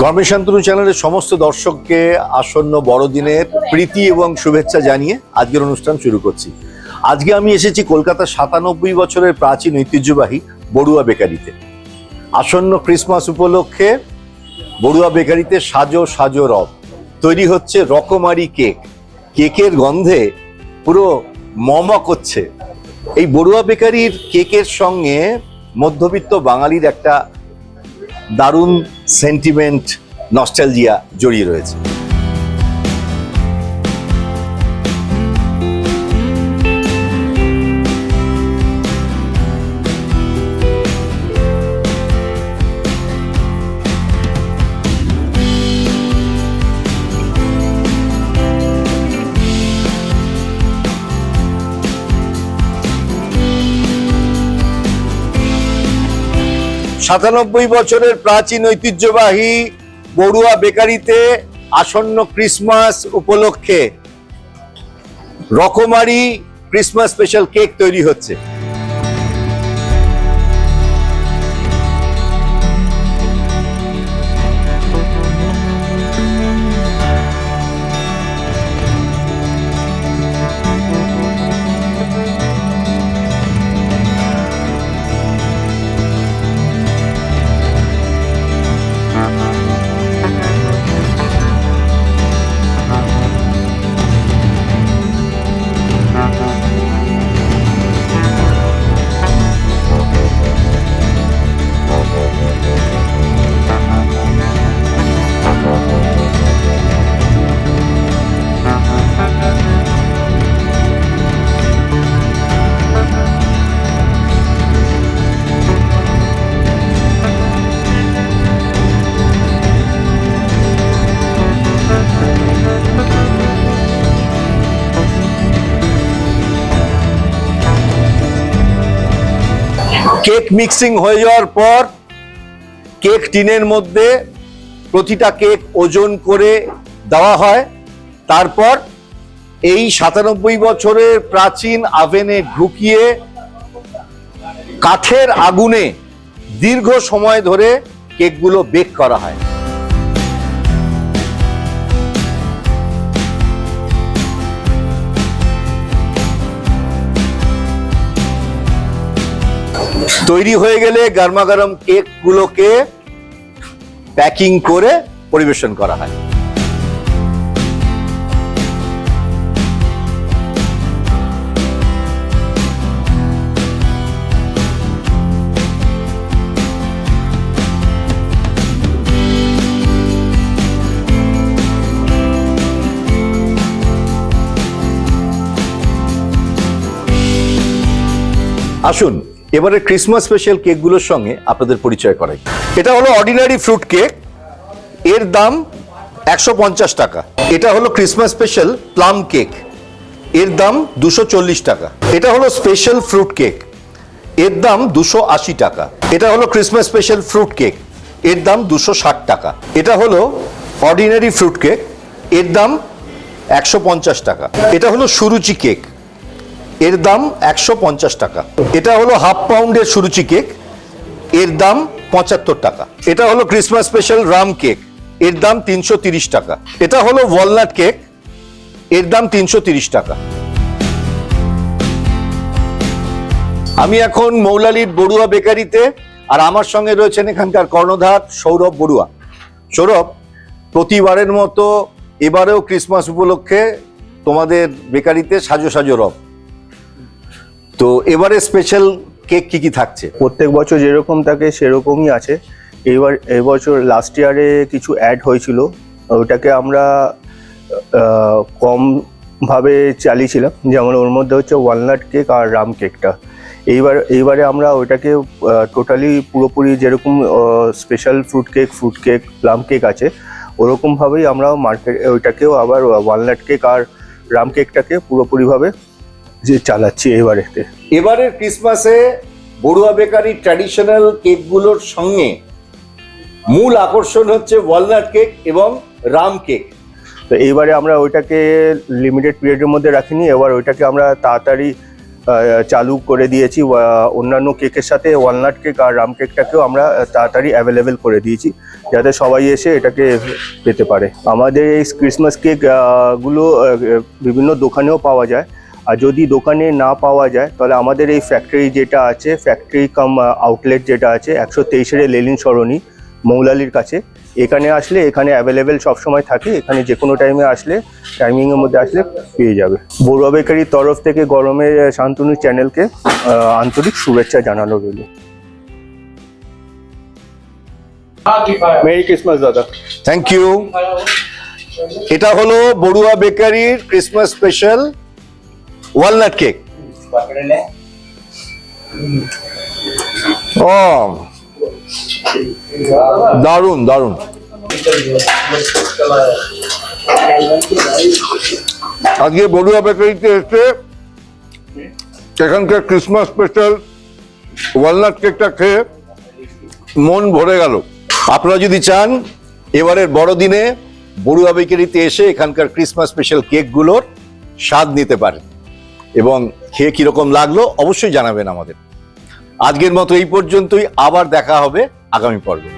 ধর্মের শান্তনু চ্যানেলের সমস্ত দর্শককে আসন্ন বড়দিনের প্রীতি এবং শুভেচ্ছা জানিয়ে আজকের অনুষ্ঠান শুরু করছি। আজকে আমি এসেছি কলকাতার ৯৭ বছরের প্রাচীন ঐতিহ্যবাহী বড়ুয়া বেকারিতে। আসন্ন ক্রিসমাস উপলক্ষে বড়ুয়া বেকারিতে সাজো সাজো রব তৈরি হচ্ছে রকমারি কেক। কেকের গন্ধে পুরো মমা করছে। এই বড়ুয়া বেকারির কেকের সঙ্গে মধ্যবিত্ত বাঙালির একটা দারুণ সেন্টিমেন্ট, নস্টালজিয়া জড়িয়ে রয়েছে। সাতানব্বই বছরের প্রাচীন ঐতিহ্যবাহী বড়ুয়া বেকারিতে আসন্ন ক্রিসমাস উপলক্ষে রকমারি ক্রিসমাস স্পেশাল কেক তৈরি হচ্ছে। কেক মিক্সিং হয়ে যাওয়ার পর কেক টিনের মধ্যে প্রতিটা কেক ওজন করে দেওয়া হয়। তারপর এই ৯৭ বছরের প্রাচীন আভেনে ঢুকিয়ে কাঠের আগুনে দীর্ঘ সময় ধরে কেকগুলো বেক করা হয়। তৈরি হয়ে গেলে গরমাগরম কেকগুলোকে প্যাকিং করে পরিবেশন করা হয়। আসুন এবারে ক্রিসমাস স্পেশাল কেকগুলোর সঙ্গে আপনাদের পরিচয় করাই। এটা হলো অর্ডিনারি ফ্রুট কেক, এর দাম ১৫০ টাকা। এটা হলো ক্রিসমাস স্পেশাল প্লাম কেক, এর দাম ২৪০ টাকা। এটা হলো স্পেশাল ফ্রুট কেক, এর দাম ২৮০ টাকা। এটা হলো ক্রিসমাস স্পেশাল ফ্রুট কেক, এর দাম ২৬০ টাকা। এটা হলো অর্ডিনারি ফ্রুট কেক, এর দাম ১৫০ টাকা। এটা হলো সুরুচি কেক, এর দাম ১৫০ টাকা। এটা হলো হাফ পাউন্ডের সুরুচি কেক, এর দাম ৭৫ টাকা। এটা হলো ক্রিসমাস স্পেশাল রাম কেক, এর দাম ৩৩০ টাকা। এটা হলো ওয়ালনাট কেক, এর দাম ৩৩০ টাকা। আমি এখন মৌলালির বড়ুয়া বেকারিতে, আর আমার সঙ্গে রয়েছেন এখানকার কর্ণধার সৌরভ বড়ুয়া। সৌরভ, প্রতিবারের মতো এবারেও ক্রিসমাস উপলক্ষে তোমাদের বেকারিতে সাজো সাজো রব, তো এবারে স্পেশাল কেক কি কি থাকছে? প্রত্যেক বছর যেরকম থাকে সেরকমই আছে। এবছর লাস্ট ইয়ারে কিছু অ্যাড হয়েছিল, ওটাকে আমরা কমভাবে চালিয়েছিলাম। যেমন ওর মধ্যে হচ্ছে ওয়ালনাট কেক আর রাম কেকটা। এইবারে আমরা ওইটাকে টোটালি পুরোপুরি যেরকম special fruit cake plum cake আছে ওরকমভাবেই আমরা ওইটাকেও আবার ওয়ালনাট কেক আর রাম কেকটাকে পুরোপুরিভাবে যে চালাচ্ছি এবারেতে। এবারের ক্রিসমাসে বড়ুয়া বেকারির ট্র্যাডিশনাল কেকগুলোর সঙ্গে মূল আকর্ষণ হচ্ছে ওয়ালনাট কেক এবং রাম কেক। তো এইবারে আমরা ওইটাকে লিমিটেড পিরিয়ডের মধ্যে রাখিনি, এবার ওইটাকে আমরা তাড়াতাড়ি চালু করে দিয়েছি। অন্যান্য কেকের সাথে ওয়ালনাট কেক আর রাম কেকটাকেও আমরা তাড়াতাড়ি অ্যাভেলেবেল করে দিয়েছি, যাতে সবাই এসে এটাকে পেতে পারে। আমাদের এই ক্রিসমাস কেক গুলো বিভিন্ন দোকানেও পাওয়া যায়, আর যদি দোকানে না পাওয়া যায় তাহলে আমাদের এই ফ্যাক্টরি যেটা আছে, ফ্যাক্টরি কাম আউটলেট যেটা আছে 123 লেলিন সরণি মৌলালির কাছে, এখানে আসলে এখানে অ্যাভেলেবেল সবসময় থাকে। এখানে যে কোনো টাইমে আসলে, টাইমিংয়ের মধ্যে আসলে পেয়ে যাবে। বড়ুয়া বেকারির তরফ থেকে গরমের শান্তনু চ্যানেলকে আন্তরিক শুভেচ্ছা জানানো রইল। মেরি ক্রিসমাস দাদা। Thank you. এটা হলো বড়ুয়া বেকারির ক্রিসমাস স্পেশাল ওয়ালনাট কেক। ও দারুণ দারুণ। আজকে বড়ুয়া বেকারিতে এসে এখানকার ক্রিসমাস স্পেশাল ওয়ালনাট কেকটা খেয়ে মন ভরে গেল। আপনারা যদি চান এবারের বড়দিনে বড়ুয়া বেকারিতে এসে এখানকার ক্রিসমাস স্পেশাল কেকগুলোর স্বাদ নিতে পারেন এবং খেয়ে কিরকম লাগলো অবশ্যই জানাবেন আমাদের। আজকের মতো এই পর্যন্তই, আবার দেখা হবে আগামী পর্বে।